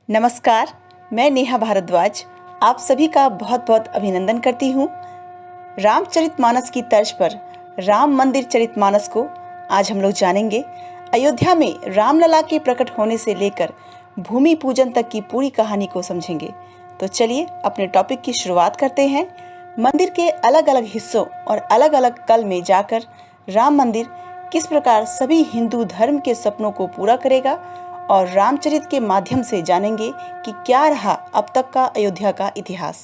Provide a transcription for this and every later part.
नमस्कार, मैं नेहा भारद्वाज आप सभी का बहुत बहुत अभिनंदन करती हूँ। रामचरितमानस की तर्ज पर राम मंदिर चरितमानस को आज हम लोग जानेंगे। अयोध्या में रामलला के प्रकट होने से लेकर भूमि पूजन तक की पूरी कहानी को समझेंगे। तो चलिए अपने टॉपिक की शुरुआत करते हैं। मंदिर के अलग अलग हिस्सों और अलग अलग कल में जाकर राम मंदिर किस प्रकार सभी हिंदू धर्म के सपनों को पूरा करेगा और रामचरित के माध्यम से जानेंगे कि क्या रहा अब तक का अयोध्या का इतिहास।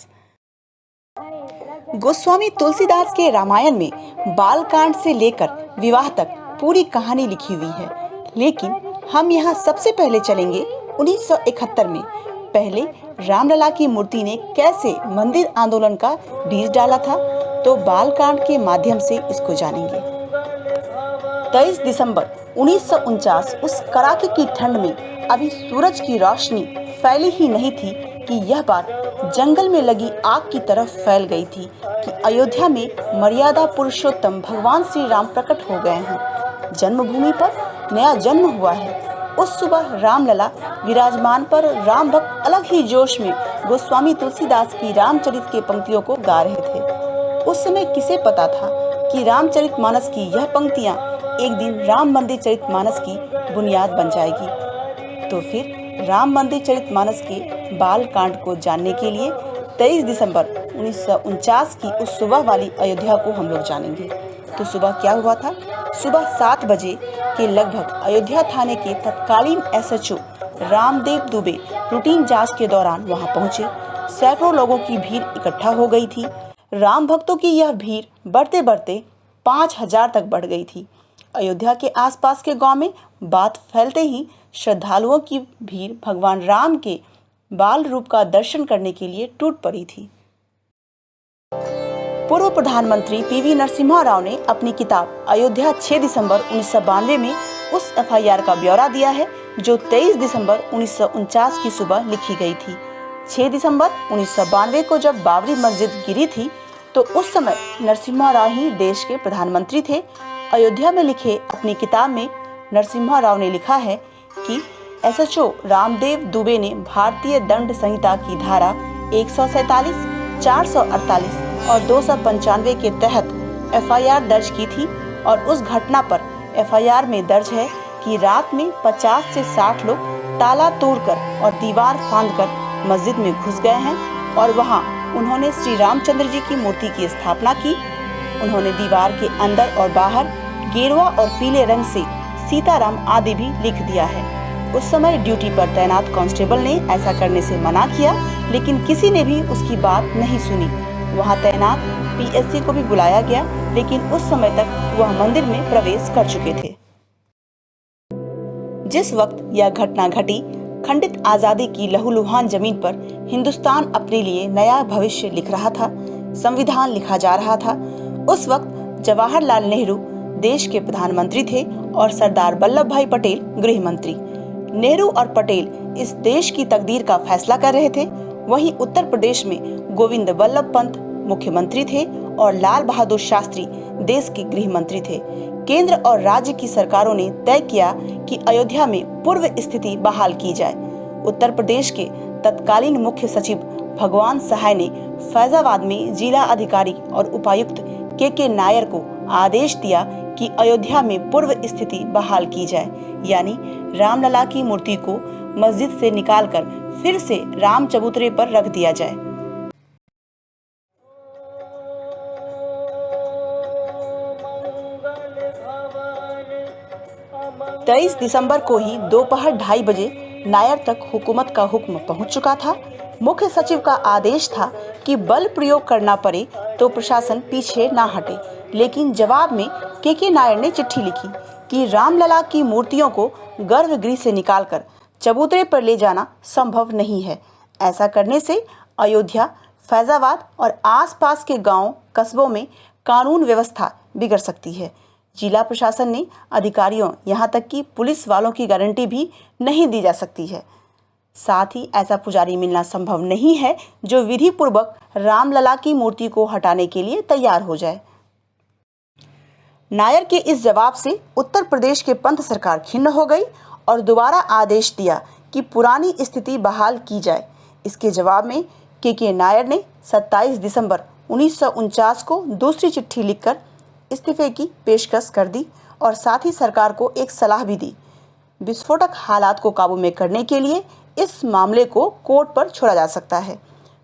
गोस्वामी तुलसीदास के रामायण में बालकांड से लेकर विवाह तक पूरी कहानी लिखी हुई है, लेकिन हम यहाँ सबसे पहले चलेंगे 1971 में। पहले रामलला की मूर्ति ने कैसे मंदिर आंदोलन का बीज डाला था, तो बालकांड के माध्यम से इसको जानेंगे। 23 दिसंबर 1949 उस कड़ाके की ठंड में अभी सूरज की रोशनी फैली ही नहीं थी कि यह बात जंगल में लगी आग की तरफ फैल गई थी कि अयोध्या में मर्यादा पुरुषोत्तम भगवान श्री राम प्रकट हो गए हैं। जन्मभूमि पर नया जन्म हुआ है। उस सुबह रामलला विराजमान पर राम भक्त अलग ही जोश में गोस्वामी तुलसीदास की रामचरित के पंक्तियों को गा रहे थे। उस समय किसे पता था कि रामचरितमानस की यह पंक्तियां एक दिन राम मंदिर चरितमानस की बुनियाद बन जाएगी। तो फिर राम मंदिर चरितमानस के बाल कांड को जानने के लिए 23 दिसंबर 1949 की उस सुबह वाली अयोध्या को हम लोग जानेंगे। तो सुबह क्या हुआ था? सुबह 7 बजे के लगभग अयोध्या थाने के तत्कालीन एसएचओ रामदेव दुबे रूटीन जांच के दौरान वहां पहुंचे। सैकड़ों लोगों की भीड़ इकट्ठा हो गई थी। राम भक्तों की यह भीड़ बढ़ते बढ़ते 5000 तक बढ़ गई थी। अयोध्या के आसपास के गांव में बात फैलते ही श्रद्धालुओं की भीड़ भगवान राम के बाल रूप का दर्शन करने के लिए टूट पड़ी थी। पूर्व प्रधानमंत्री पीवी नरसिम्हा राव ने अपनी किताब अयोध्या 6 दिसंबर 1992 में उस एफआईआर का ब्यौरा दिया है जो 23 दिसंबर 1949 की सुबह लिखी गई थी। 6 दिसंबर 1992 को जब बाबरी मस्जिद गिरी थी तो उस समय नरसिम्हा राव ही देश के प्रधानमंत्री थे। अयोध्या में लिखे अपनी किताब में नरसिम्हा राव ने लिखा है कि एसएचओ रामदेव दुबे ने भारतीय दंड संहिता की धारा 147, 448 और 295 के तहत एफआईआर दर्ज की थी और उस घटना पर एफआईआर में दर्ज है कि रात में 50 से 60 लोग ताला तोड़कर और दीवार फांदकर मस्जिद में घुस गए हैं और वहां उन्होंने श्री रामचंद्र जी की मूर्ति की स्थापना की। उन्होंने दीवार के अंदर और बाहर गेरुआ और पीले रंग से सीताराम आदि भी लिख दिया है। उस समय ड्यूटी पर तैनात कांस्टेबल ने ऐसा करने से मना किया, लेकिन किसी ने भी उसकी बात नहीं सुनी। वहां तैनात पीएससी को भी बुलाया गया, लेकिन उस समय तक वह मंदिर में प्रवेश कर चुके थे। जिस वक्त यह घटना घटी, खंडित आजादी की लहूलुहान जमीन पर हिंदुस्तान अपने लिए नया भविष्य लिख रहा था, संविधान लिखा जा रहा था। उस वक्त जवाहरलाल नेहरू देश के प्रधानमंत्री थे और सरदार वल्लभ भाई पटेल गृह मंत्री। नेहरू और पटेल इस देश की तकदीर का फैसला कर रहे थे। वहीं उत्तर प्रदेश में गोविंद वल्लभ पंत मुख्यमंत्री थे और लाल बहादुर शास्त्री देश के गृह मंत्री थे। केंद्र और राज्य की सरकारों ने तय किया कि अयोध्या में पूर्व स्थिति बहाल की जाए। उत्तर प्रदेश के तत्कालीन मुख्य सचिव भगवान सहाय ने फैजाबाद में जिला अधिकारी और उपायुक्त के नायर को आदेश दिया कि अयोध्या में पूर्व स्थिति बहाल की जाए, यानी रामलला की मूर्ति को मस्जिद से निकालकर फिर से राम चबूतरे पर रख दिया जाए। 23 दिसंबर को ही दोपहर 2:30 बजे नायर तक हुकूमत का हुक्म पहुंच चुका था। मुख्य सचिव का आदेश था कि बल प्रयोग करना पड़े तो प्रशासन पीछे ना हटे, लेकिन जवाब में के नायर ने चिट्ठी लिखी कि रामलला की मूर्तियों को गर्भगृह से निकालकर चबूतरे पर ले जाना संभव नहीं है। ऐसा करने से अयोध्या, फैजाबाद और आसपास के गांव कस्बों में कानून व्यवस्था बिगड़ सकती है। जिला प्रशासन ने अधिकारियों यहाँ तक कि पुलिस वालों की गारंटी भी नहीं दी जा सकती है। साथ ही ऐसा पुजारी मिलना संभव नहीं है जो विधि पूर्वक रामलला की मूर्ति को हटाने के लिए तैयार हो जाए। नायर के इस जवाब से उत्तर प्रदेश के पंत सरकार खिन्न हो गई और दोबारा आदेश दिया कि पुरानी स्थिति बहाल की जाए। इसके जवाब में के नायर ने 27 दिसंबर 1949 को दूसरी चिट्ठी लिखकर इस्तीफे की पेशकश कर दी और साथ ही सरकार को एक सलाह भी दी। विस्फोटक हालात को काबू में करने के लिए इस मामले को कोर्ट पर छोड़ा जा सकता है।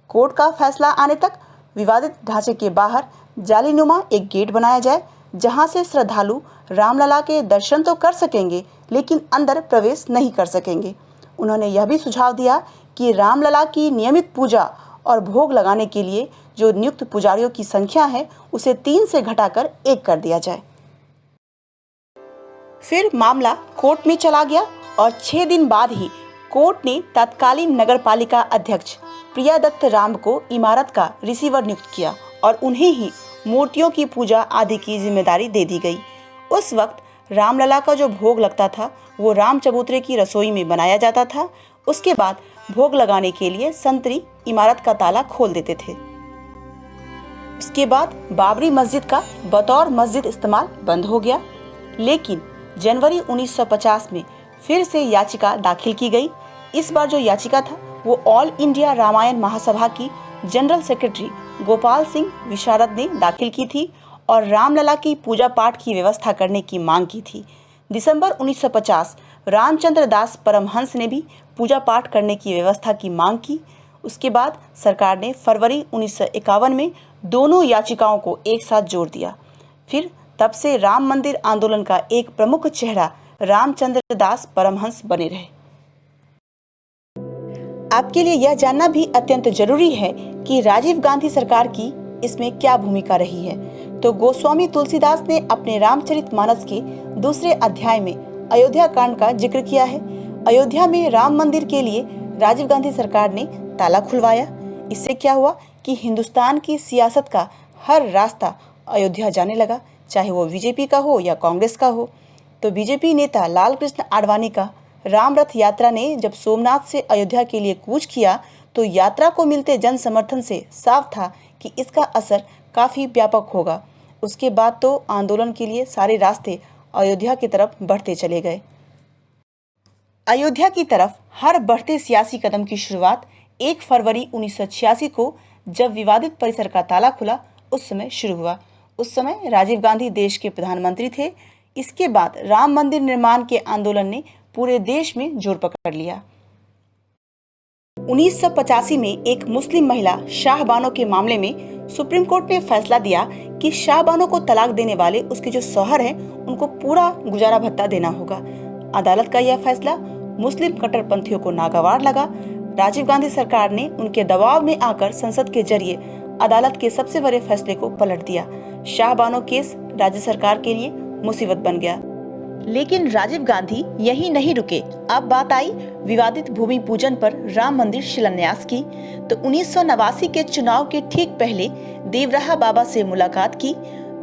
कोर्ट का फैसला आने तक विवादित ढांचे के बाहर जालीनुमा एक गेट बनाया जाए, जहां से श्रद्धालु रामलला के दर्शन तो कर सकेंगे लेकिन अंदर प्रवेश नहीं कर सकेंगे। उन्होंने यह भी सुझाव दिया कि रामलला की नियमित पूजा और भोग लगाने के लिए जो नियुक्त पुजारियों की संख्या है उसे 3 से घटाकर 1 कर दिया जाए। फिर मामला कोर्ट में चला गया और 6 दिन बाद ही कोर्ट ने तत्कालीन नगरपालिका अध्यक्ष प्रिया दत्त राम को इमारत का रिसीवर नियुक्त किया और उन्हें ही मूर्तियों की पूजा आदि की जिम्मेदारी दे दी गई। उस वक्त रामलला का जो भोग लगता था वो राम चबूतरे की रसोई में बनाया जाता था। उसके बाद भोग लगाने के लिए संतरी इमारत का ताला खोल देते थे। उसके बाद बाबरी मस्जिद का बतौर मस्जिद इस्तेमाल बंद हो गया, लेकिन जनवरी 1950 में फिर से याचिका दाखिल की गई। इस बार जो याचिका था वो ऑल इंडिया रामायण महासभा की जनरल सेक्रेटरी गोपाल सिंह विशारद ने दाखिल की थी और रामलला की पूजा पाठ की व्यवस्था करने की मांग की थी। दिसंबर 1950 रामचंद्र दास परमहंस ने भी पूजा पाठ करने की व्यवस्था की मांग की। उसके बाद सरकार ने फरवरी 1951 में दोनों याचिकाओं को एक साथ जोड़ दिया। फिर तब से राम मंदिर आंदोलन का एक प्रमुख चेहरा रामचंद्र दास परमहंस बने रहे। आपके लिए यह जानना भी अत्यंत जरूरी है कि राजीव गांधी सरकार की इसमें क्या भूमिका रही है। तो गोस्वामी तुलसीदास ने अपने रामचरितमानस के दूसरे अध्याय में अयोध्या कांड का जिक्र किया है। अयोध्या में राम मंदिर के लिए राजीव गांधी सरकार ने ताला खुलवाया। इससे क्या हुआ कि हिंदुस्तान की सियासत का हर रास्ता अयोध्या जाने लगा, चाहे वो बीजेपी का हो या कांग्रेस का हो। तो बीजेपी नेता लाल कृष्ण आडवाणी का राम रथ यात्रा ने जब सोमनाथ से अयोध्या के लिए कूच किया तो यात्रा को मिलते जन समर्थन से साफ था कि इसका असर काफी व्यापक होगा। उसके बाद तो आंदोलन के लिए सारे रास्ते अयोध्या की तरफ बढ़ते चले गए। अयोध्या की तरफ हर बढ़ते सियासी कदम की शुरुआत 1 फरवरी 1986 को जब विवादित परिसर का ताला खुला उस समय शुरू हुआ। उस समय राजीव गांधी देश के प्रधानमंत्री थे। इसके बाद राम मंदिर निर्माण के आंदोलन ने पूरे देश में जोर पकड़ लिया। 1985 में एक मुस्लिम महिला शाहबानो के मामले में सुप्रीम कोर्ट ने फैसला दिया कि शाहबानो को तलाक देने वाले उसके जो शौहर हैं उनको पूरा गुजारा भत्ता देना होगा। अदालत का यह फैसला मुस्लिम कट्टरपंथियों को नागवार लगा। राजीव गांधी सरकार ने उनके दबाव में आकर संसद के जरिए अदालत के सबसे बड़े फैसले को पलट दिया। शाहबानो केस राज्य सरकार के लिए मुसीबत बन गया। लेकिन राजीव गांधी यही नहीं रुके। अब बात आई विवादित भूमि पूजन पर राम मंदिर शिलान्यास की। तो 1989 के चुनाव के ठीक पहले देवराहा बाबा से मुलाकात की।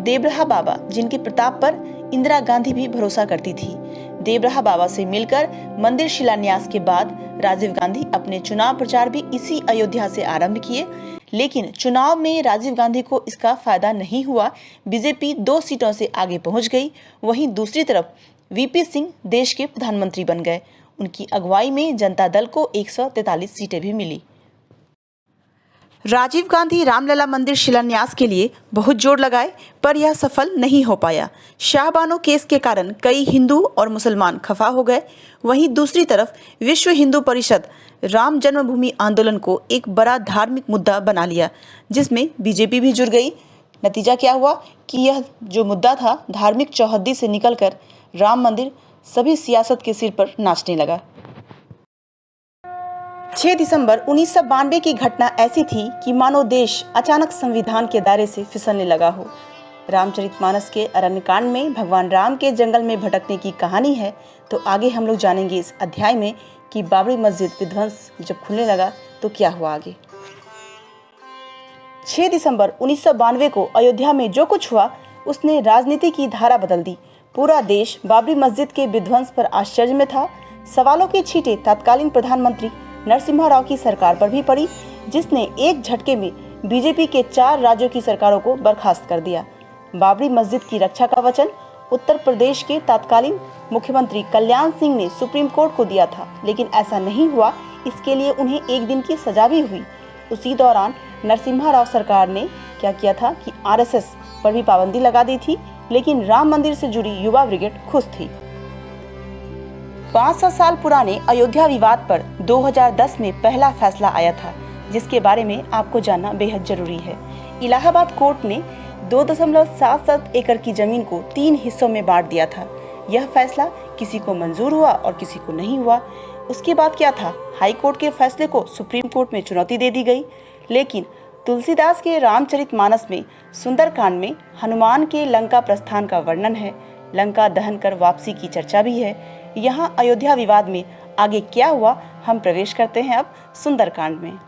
देवराहा बाबा जिनके प्रताप पर इंदिरा गांधी भी भरोसा करती थी। देवराहा बाबा से मिलकर मंदिर शिलान्यास के बाद राजीव गांधी अपने चुनाव प्रचार भी इसी अयोध्या से आरंभ किए। लेकिन चुनाव में राजीव गांधी को इसका फायदा नहीं हुआ। बीजेपी 2 सीटों से आगे पहुंच गई। वहीं दूसरी तरफ वीपी सिंह देश के प्रधानमंत्री बन गए। उनकी अगुवाई में जनता दल को 143 सीटें भी मिली। राजीव गांधी रामलला मंदिर शिलान्यास के लिए बहुत जोर लगाए, पर यह सफल नहीं हो पाया। शाहबानो केस के कारण कई हिंदू और मुसलमान खफा हो गए। वहीं दूसरी तरफ विश्व हिंदू परिषद राम जन्मभूमि आंदोलन को एक बड़ा धार्मिक मुद्दा बना लिया, जिसमें बीजेपी भी जुड़ गई। नतीजा क्या हुआ कि यह जो मुद्दा था धार्मिक चौहद्दी से निकलकर राम मंदिर सभी सियासत के सिर पर नाचने लगा। 6 दिसंबर 1992 की घटना ऐसी थी कि मानो देश अचानक संविधान के दायरे से फिसलने लगा हो। रामचरितमानस के अरण्यकांड में भगवान राम के जंगल में भटकने की कहानी है। तो आगे हम लोग जानेंगे इस अध्याय में कि बाबरी मस्जिद विध्वंस जब खुलने लगा तो क्या हुआ आगे। 6 दिसंबर 1992 को अयोध्या में जो कुछ हुआ उसने राजनीति की धारा बदल दी। पूरा देश बाबरी मस्जिद के विध्वंस पर आश्चर्य में था। सवालों की छींटें तत्कालीन प्रधानमंत्री नरसिम्हा राव की सरकार पर भी पड़ी, जिसने एक झटके में बीजेपी के 4 राज्यों की सरकारों को बर्खास्त कर दिया। बाबरी मस्जिद की रक्षा का वचन उत्तर प्रदेश के तत्कालीन मुख्यमंत्री कल्याण सिंह ने सुप्रीम कोर्ट को दिया था, लेकिन ऐसा नहीं हुआ। इसके लिए उन्हें 1 दिन की सजा भी हुई। उसी दौरान नरसिम्हा राव सरकार ने क्या किया था कि आरएसएस पर भी पाबंदी लगा दी थी, लेकिन राम मंदिर से जुड़ी युवा ब्रिगेड खुश थी। 500 साल पुराने अयोध्या विवाद पर 2010 में पहला फैसला आया था, जिसके बारे में आपको जानना बेहद जरूरी है। इलाहाबाद कोर्ट ने 2.77 एकड़ की जमीन को 3 हिस्सों में बांट दिया था। यह फैसला किसी को मंजूर हुआ और किसी को नहीं हुआ। उसके बाद क्या था, हाई कोर्ट के फैसले को सुप्रीम कोर्ट में चुनौती दे दी गई। लेकिन तुलसीदास के रामचरितमानस में सुंदरकांड में हनुमान के लंका प्रस्थान का वर्णन है। लंका दहन कर वापसी की चर्चा भी है। यहाँ अयोध्या विवाद में आगे क्या हुआ, हम प्रवेश करते हैं अब सुंदरकांड में।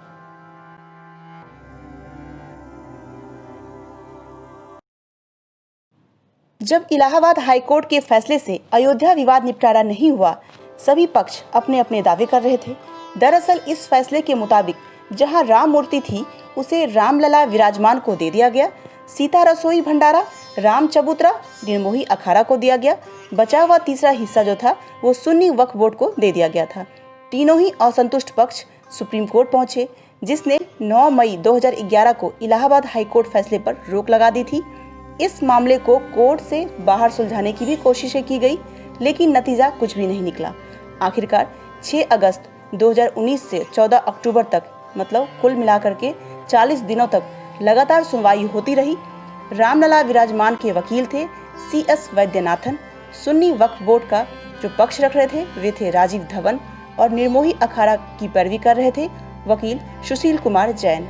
जब इलाहाबाद हाई कोर्ट के फैसले से अयोध्या विवाद निपटारा नहीं हुआ, सभी पक्ष अपने अपने दावे कर रहे थे। दरअसल इस फैसले के मुताबिक जहां राम मूर्ति थी उसे रामलला विराजमान को दे दिया गया। सीता रसोई भंडारा, राम चबूतरा, निर्मोही अखाड़ा को दिया गया। बचा हुआ तीसरा हिस्सा जो था वो सुन्नी वक्फ बोर्ड को दे दिया गया था। तीनों ही असंतुष्ट पक्ष सुप्रीम कोर्ट पहुंचे, जिसने 9 मई 2011 को इलाहाबाद हाई कोर्ट फैसले पर रोक लगा दी थी। इस मामले को कोर्ट से बाहर सुलझाने की भी कोशिशें की गई, लेकिन नतीजा कुछ भी नहीं निकला। आखिरकार 6 अगस्त 2019 से 14 अक्टूबर तक, मतलब कुल मिलाकर के 40 दिनों तक लगातार सुनवाई होती रही। रामलला विराजमान के वकील थे CS वैद्यनाथन। सुन्नी वक्फ बोर्ड का जो पक्ष रख रहे थे वे थे राजीव धवन, और निर्मोही अखाड़ा की पैरवी कर रहे थे वकील सुशील कुमार जैन।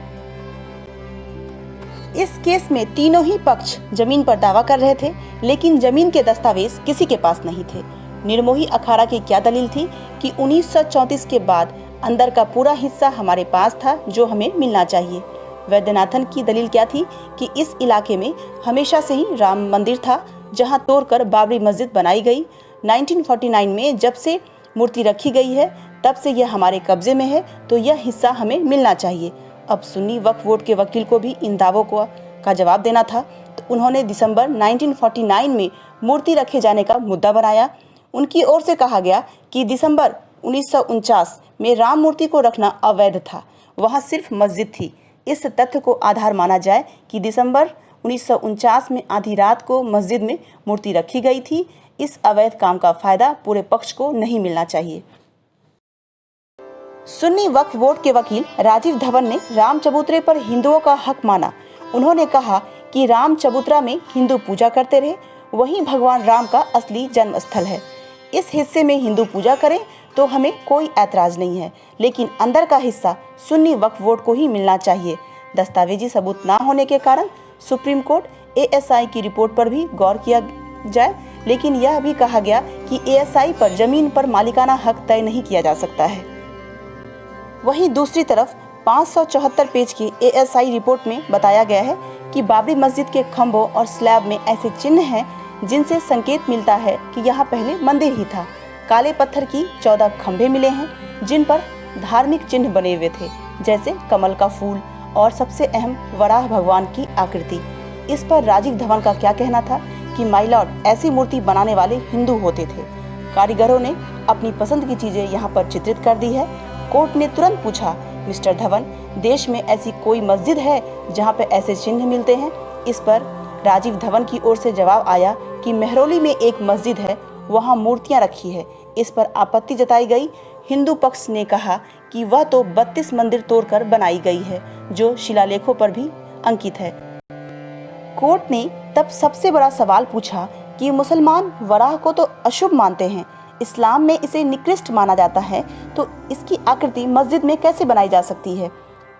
इस केस में तीनों ही पक्ष जमीन पर दावा कर रहे थे, लेकिन जमीन के दस्तावेज किसी के पास नहीं थे। निर्मोही अखाड़ा की क्या दलील थी कि 1934 के बाद अंदर का पूरा हिस्सा हमारे पास था जो हमें मिलना चाहिए। वैद्यनाथन की दलील क्या थी कि इस इलाके में हमेशा से ही राम मंदिर था, जहां तोड़कर बाबरी मस्जिद बनाई गई। 1949 में जब से मूर्ति रखी गई है तब से यह हमारे कब्जे में है, तो यह हिस्सा हमें मिलना चाहिए। अब सुन्नी वक्फ बोर्ड के वकील को भी इन दावों का जवाब देना था, तो उन्होंने दिसंबर 1949 में मूर्ति रखे जाने का मुद्दा बनाया। उनकी ओर से कहा गया कि दिसंबर 1949 में राम मूर्ति को रखना अवैध था, वहां सिर्फ मस्जिद थी। इस तथ्य को आधार माना जाए कि दिसंबर 1949 में आधी रात को मस्जिद में मूर्ति रखी गई थी। इस अवैध काम का फायदा पूरे पक्ष को नहीं मिलना चाहिए। सुन्नी वक्फ बोर्ड के वकील राजीव धवन ने राम चबूतरे पर हिंदुओं का हक माना। उन्होंने कहा कि राम चबूतरा में हिंदू पूजा करते रहे, वहीं भगवान राम का असली जन्म स्थल है। इस हिस्से में हिंदू पूजा करें तो हमें कोई ऐतराज नहीं है, लेकिन अंदर का हिस्सा सुन्नी वक्फ बोर्ड को ही मिलना चाहिए। दस्तावेजी सबूत न होने के कारण सुप्रीम कोर्ट ASI की रिपोर्ट पर भी गौर किया जाए, लेकिन यह भी कहा गया कि ASI पर जमीन पर मालिकाना हक तय नहीं किया जा सकता है। वहीं दूसरी तरफ 574 पेज की ASI रिपोर्ट में बताया गया है कि बाबरी मस्जिद के खंभों और स्लैब में ऐसे चिन्ह हैं जिनसे संकेत मिलता है कि यहाँ पहले मंदिर ही था। काले पत्थर की 14 खंभे मिले हैं जिन पर धार्मिक चिन्ह बने हुए थे, जैसे कमल का फूल और सबसे अहम वराह भगवान की आकृति। इस पर राजीव धवन का क्या कहना था कि माय लॉर्ड, ऐसी मूर्ति बनाने वाले हिंदू होते थे। कारीगरों ने अपनी पसंद की चीजें यहाँ पर चित्रित कर दी है। कोर्ट ने तुरंत पूछा, मिस्टर धवन, देश में ऐसी कोई मस्जिद है जहां पे ऐसे चिन्ह मिलते हैं? इस पर राजीव धवन की ओर से जवाब आया कि मेहरौली में एक मस्जिद है, वहां मूर्तियां रखी है। इस पर आपत्ति जताई गई। हिंदू पक्ष ने कहा कि वह तो 32 मंदिर तोड़कर बनाई गई है, जो शिलालेखों पर भी अंकित है। कोर्ट ने तब सबसे बड़ा सवाल पूछा कि मुसलमान वराह को तो अशुभ मानते हैं, इस्लाम में इसे निकृष्ट माना जाता है, तो इसकी आकृति मस्जिद में कैसे बनाई जा सकती है?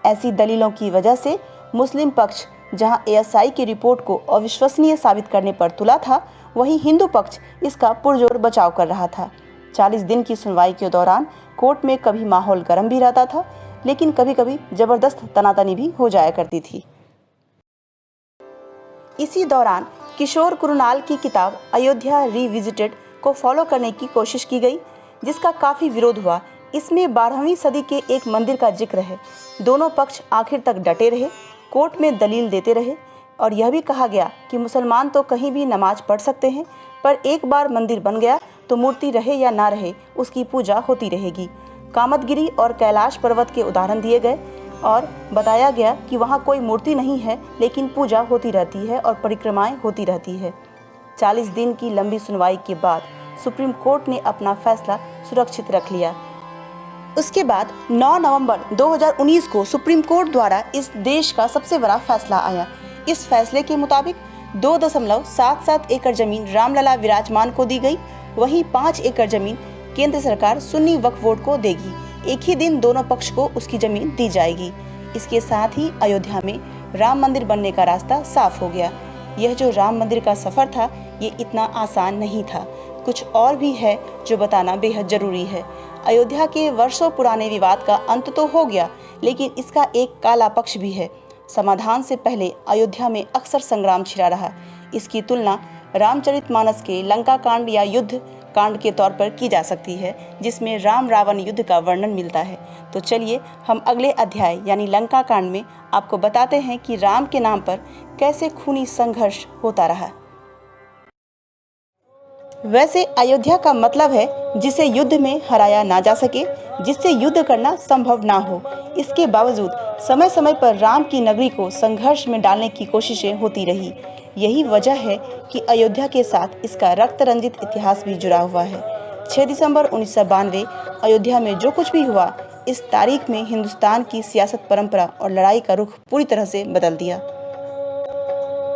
ऐसी दलीलों की वजह से मुस्लिम पक्ष जहां ASI की रिपोर्ट को अविश्वसनीय साबित करने पर तुला था, वहीं हिंदू पक्ष इसका पुरजोर बचाव कर रहा था। 40 दिन की सुनवाई के दौरान कोर्ट में कभी माहौल गर्म भी रहता था, लेकिन कभी कभी जबरदस्त तनातनी भी हो जाया करती थी। इसी दौरान किशोर कुरुनाल की किताब अयोध्या रिविजिटेड को फॉलो करने की कोशिश की गई, जिसका काफी विरोध हुआ। इसमें 12वीं सदी के एक मंदिर का जिक्र है। दोनों पक्ष आखिर तक डटे रहे, कोर्ट में दलील देते रहे। और यह भी कहा गया कि मुसलमान तो कहीं भी नमाज पढ़ सकते हैं, पर एक बार मंदिर बन गया तो मूर्ति रहे या ना रहे उसकी पूजा होती रहेगी। कामतगिरी और कैलाश पर्वत के उदाहरण दिए गए और बताया गया कि वहाँ कोई मूर्ति नहीं है, लेकिन पूजा होती रहती है और परिक्रमाएं होती रहती है। 40 दिन की लंबी सुनवाई के बाद सुप्रीम कोर्ट ने अपना फैसला सुरक्षित रख लिया। उसके बाद 9 नवंबर 2019 को सुप्रीम कोर्ट द्वारा इस देश का सबसे बड़ा फैसला आया। इस फैसले के मुताबिक 2.77 एकड़ जमीन रामलला विराजमान को दी गई, वहीं 5 एकड़ जमीन केंद्र सरकार सुन्नी वक्फ बोर्ड को देगी। एक ही दिन दोनों पक्ष को उसकी जमीन दी जाएगी। इसके साथ ही अयोध्या में राम मंदिर बनने का रास्ता साफ हो गया। यह जो राम मंदिर का सफर था, ये इतना आसान नहीं था। कुछ और भी है जो बताना बेहद जरूरी है। अयोध्या के वर्षों पुराने विवाद का अंत तो हो गया, लेकिन इसका एक काला पक्ष भी है। समाधान से पहले अयोध्या में अक्सर संग्राम छिड़ा रहा। इसकी तुलना रामचरितमानस के लंका कांड या युद्ध कांड के तौर पर की जा सकती है, जिसमें राम रावण युद्ध का वर्णन मिलता है। तो चलिए हम अगले अध्याय यानी लंका कांड में आपको बताते हैं कि राम के नाम पर कैसे खूनी संघर्ष होता रहा। वैसे अयोध्या का मतलब है जिसे युद्ध में हराया ना जा सके, जिससे युद्ध करना संभव ना हो। इसके बावजूद समय समय पर राम की नगरी को संघर्ष में डालने की कोशिशें होती रही। यही वजह है कि अयोध्या के साथ इसका रक्त रंजित इतिहास भी जुड़ा हुआ है। 6 दिसंबर 1992 अयोध्या में जो कुछ भी हुआ, इस तारीख में हिंदुस्तान की सियासत परंपरा और लड़ाई का रुख पूरी तरह से बदल दिया।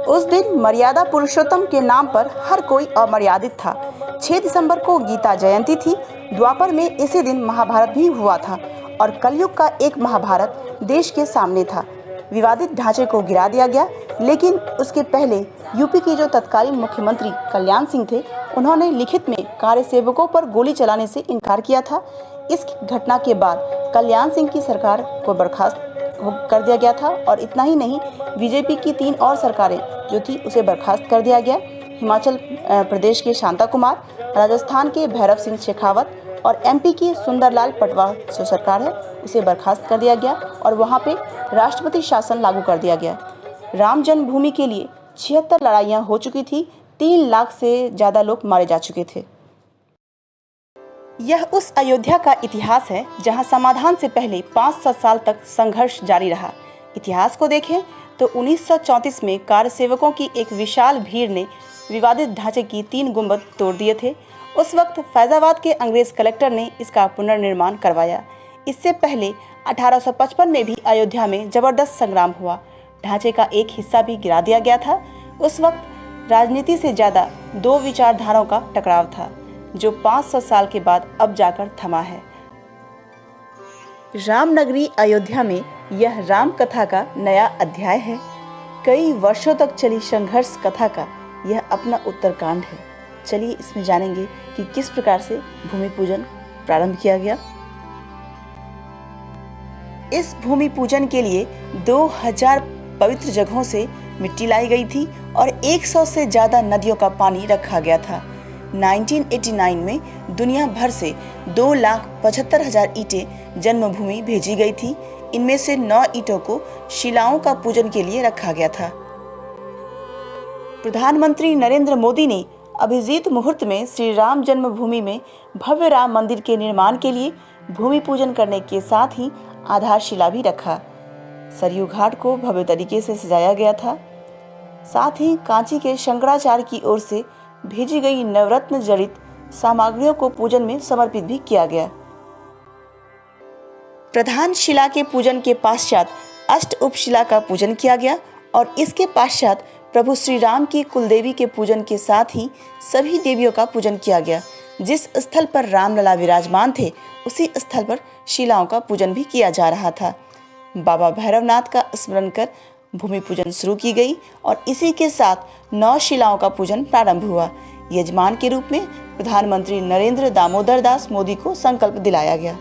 उस दिन मर्यादा पुरुषोत्तम के नाम पर हर कोई अमर्यादित था। 6 दिसंबर को गीता जयंती थी। द्वापर में इसी दिन महाभारत भी हुआ था और कलयुग का एक महाभारत देश के सामने था। विवादित ढांचे को गिरा दिया गया, लेकिन उसके पहले यूपी के जो तत्कालीन मुख्यमंत्री कल्याण सिंह थे, उन्होंने लिखित में कार्यसेवकों पर गोली चलाने से इनकार किया था। इस घटना के बाद कल्याण सिंह की सरकार को बर्खास्त कर दिया गया था और इतना ही नहीं, बीजेपी की 3 और सरकारें जो थी उसे बर्खास्त कर दिया गया। हिमाचल प्रदेश के शांता कुमार, राजस्थान के भैरव सिंह शेखावत और एमपी की सुंदरलाल पटवा जो सरकार है उसे बर्खास्त कर दिया गया और वहां पे राष्ट्रपति शासन लागू कर दिया गया। राम जन्मभूमि के लिए 76 लड़ाइयाँ हो चुकी थी। 3 लाख से ज़्यादा लोग मारे जा चुके थे। यह उस अयोध्या का इतिहास है जहां समाधान से पहले 500 साल तक संघर्ष जारी रहा। इतिहास को देखें तो 1934 में कार्यसेवकों की एक विशाल भीड़ ने विवादित ढांचे की 3 गुंबद तोड़ दिए थे। उस वक्त फैजाबाद के अंग्रेज कलेक्टर ने इसका पुनर्निर्माण करवाया। इससे पहले 1855 में भी अयोध्या में जबरदस्त संग्राम हुआ। ढांचे का एक हिस्सा भी गिरा दिया गया था। उस वक्त राजनीति से ज़्यादा 2 विचारधाराओं का टकराव था, जो 500 साल के बाद अब जाकर थमा है। रामनगरी अयोध्या में यह राम कथा का नया अध्याय है। कई वर्षों तक चली संघर्ष कथा का यह अपना उत्तरकांड है। चलिए इसमें जानेंगे कि किस प्रकार से भूमि पूजन प्रारंभ किया गया। इस भूमि पूजन के लिए 2000 पवित्र जगहों से मिट्टी लाई गई थी और 100 से ज़्यादा नदियों का पानी रखा गया था। 1989 में दुनिया भर से 2,75,000 ईंटें जन्मभूमि भेजी गई थी। इनमें से 9 ईंटों को शिलाओं का पूजन के लिए रखा गया था। प्रधानमंत्री नरेंद्र मोदी ने अभिजीत मुहूर्त में श्री राम जन्मभूमि में भव्य राम मंदिर के निर्माण के लिए भूमि पूजन करने के साथ ही आधारशिला भी रखा। सरयू घाट को भव्य तरीके से सजाया गया था। साथ ही कांची के शंकराचार्य की ओर से भेजी गई नवरत्न जड़ित सामग्रियों को पूजन में समर्पित भी किया गया। प्रधान शिला के पूजन के पश्चात अष्ट उपशिला का पूजन किया गया और इसके पश्चात प्रभु श्री राम की कुलदेवी के पूजन के साथ ही सभी देवियों का पूजन किया गया। जिस स्थल पर रामलला विराजमान थे, उसी स्थल पर शिलाओं का पूजन भी किया जा रहा था। बाबा भैरवनाथ का स्मरण कर भूमि पूजन शुरू की गई और इसी के साथ 9 शिलाओं का पूजन प्रारंभ हुआ। यजमान के रूप में प्रधानमंत्री नरेंद्र दामोदर दास मोदी को संकल्प दिलाया गया।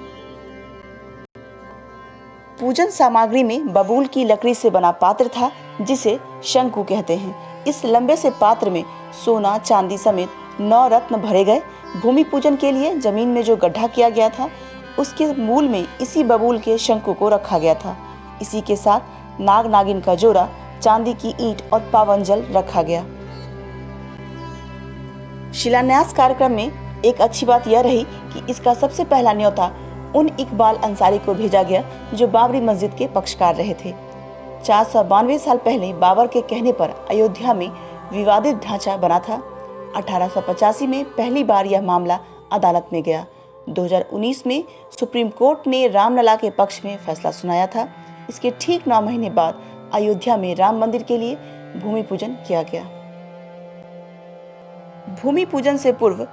पूजन सामग्री में बबूल की लकड़ी से बना पात्र था, जिसे शंकु कहते हैं। इस लंबे से पात्र में सोना चांदी समेत 9 रत्न भरे गए। भूमि पूजन के लिए जमीन में जो गड्ढा किया गया था, उसके मूल में इसी बबूल के शंकु को रखा गया था। इसी के साथ नाग नागिन का जोड़ा चांदी की ईंट और पावन जल रखा गया। शिलान्यास कार्यक्रम में एक अच्छी बात यह रही कि इसका सबसे पहला न्योता उन इकबाल अंसारी को भेजा गया जो बाबरी मस्जिद के पक्षकार रहे थे। 492 साल पहले बाबर के कहने पर अयोध्या में विवादित ढांचा बना था। 1885 में पहली बार यह मामला अदालत में गया। 2019 में सुप्रीम कोर्ट ने रामलला के पक्ष में फैसला सुनाया था। इसके ठीक 9 महीने बाद अयोध्या में राम मंदिर के लिए भूमि पूजन किया गया। भूमि पूजन से पूर्व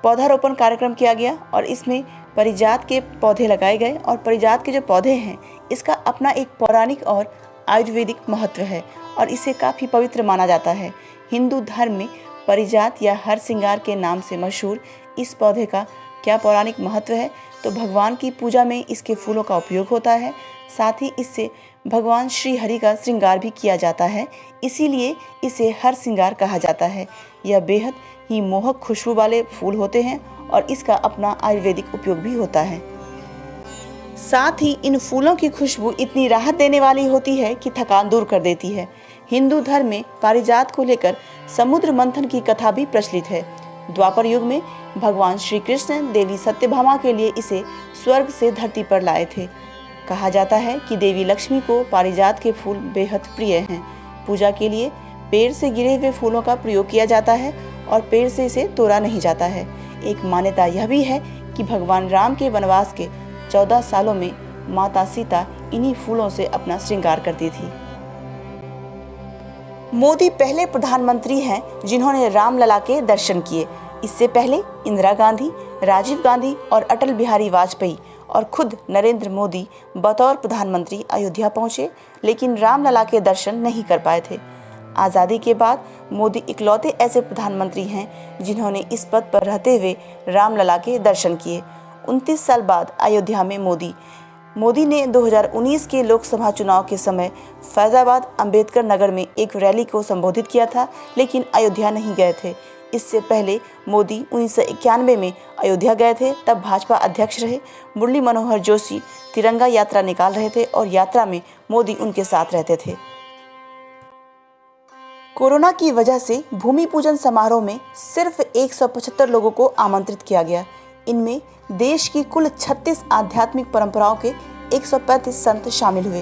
पौधारोपण कार्यक्रम किया गया और इसमें परिजात के पौधे लगाए गए और परिजात के जो पौधे हैं इसका अपना एक पौराणिक और आयुर्वेदिक महत्व है और इसे काफ़ी पवित्र माना जाता है। हिंदू धर्म में परिजात या हर सिंगार के नाम से मशहूर इस पौधे का क्या पौराणिक महत्व है, तो भगवान की पूजा में इसके फूलों का उपयोग होता है। साथ ही इससे भगवान श्री हरि का श्रृंगार भी किया जाता है, इसीलिए इसे हर सिंगार कहा जाता है। यह बेहद ही मोहक खुशबू वाले फूल होते हैं और इसका अपना आयुर्वेदिक उपयोग भी होता है। साथ ही इन फूलों की खुशबू इतनी राहत देने वाली होती है कि थकान दूर कर देती है। हिंदू धर्म में पारिजात को लेकर समुद्र मंथन की कथा भी प्रचलित है। द्वापर युग में भगवान श्री कृष्ण देवी सत्यभामा के लिए इसे स्वर्ग से धरती पर लाए थे। कहा जाता है कि देवी लक्ष्मी को पारिजात के फूल बेहद प्रिय हैं। पूजा के लिए पेड़ से गिरे हुए फूलों का प्रयोग किया जाता है और पेड़ से इसे तोड़ा नहीं जाता है। एक मान्यता यह भी है कि भगवान राम के वनवास के 14 सालों में माता सीता इन्हीं फूलों से अपना श्रृंगार करती थी। मोदी पहले प्रधानमंत्री हैं जिन्होंने रामलला के दर्शन किए। इससे पहले इंदिरा गांधी, राजीव गांधी और अटल बिहारी वाजपेयी और खुद नरेंद्र मोदी बतौर प्रधानमंत्री अयोध्या पहुंचे, लेकिन रामलला के दर्शन नहीं कर पाए थे। आज़ादी के बाद मोदी इकलौते ऐसे प्रधानमंत्री हैं जिन्होंने इस पद पर रहते हुए रामलला के दर्शन किए। 29 साल बाद अयोध्या में मोदी ने 2019 के लोकसभा चुनाव के समय फैजाबाद अंबेडकर नगर में एक रैली को संबोधित किया था, लेकिन अयोध्या नहीं गए थे। इससे पहले मोदी 1991 में अयोध्या गए थे। तब भाजपा अध्यक्ष रहे मुरली मनोहर जोशी तिरंगा यात्रा निकाल रहे थे और यात्रा में मोदी उनके साथ रहते थे। कोरोना की वजह से भूमि पूजन समारोह में सिर्फ 175 लोगों को आमंत्रित किया गया। इनमें देश की कुल 36 आध्यात्मिक परंपराओं के 135 संत शामिल हुए।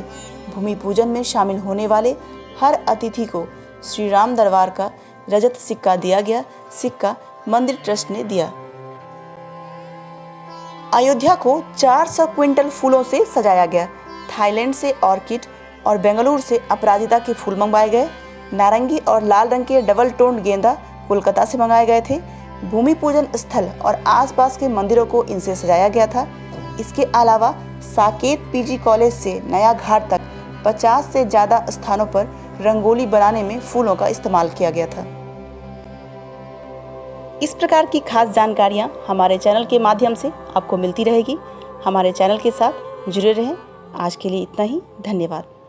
भूमि पूजन में शामिल होने वाले हर अतिथि को श्री राम दरबार का रजत सिक्का दिया गया। सिक्का मंदिर ट्रस्ट ने दिया। अयोध्या को 400 क्विंटल फूलों से सजाया गया। थाईलैंड से ऑर्किड और बेंगलुरु से अपराजिता के फूल मंगवाए गए। नारंगी और लाल रंग के डबल टोन्ड गेंदा कोलकाता से मंगाए गए थे। भूमि पूजन स्थल और आसपास के मंदिरों को इनसे सजाया गया था। इसके अलावा साकेत पीजी कॉलेज से नया घाट तक 50 से ज़्यादा स्थानों पर रंगोली बनाने में फूलों का इस्तेमाल किया गया था। इस प्रकार की खास जानकारियां हमारे चैनल के माध्यम से आपको मिलती रहेगी। हमारे चैनल के साथ जुड़े रहें। आज के लिए इतना ही। धन्यवाद।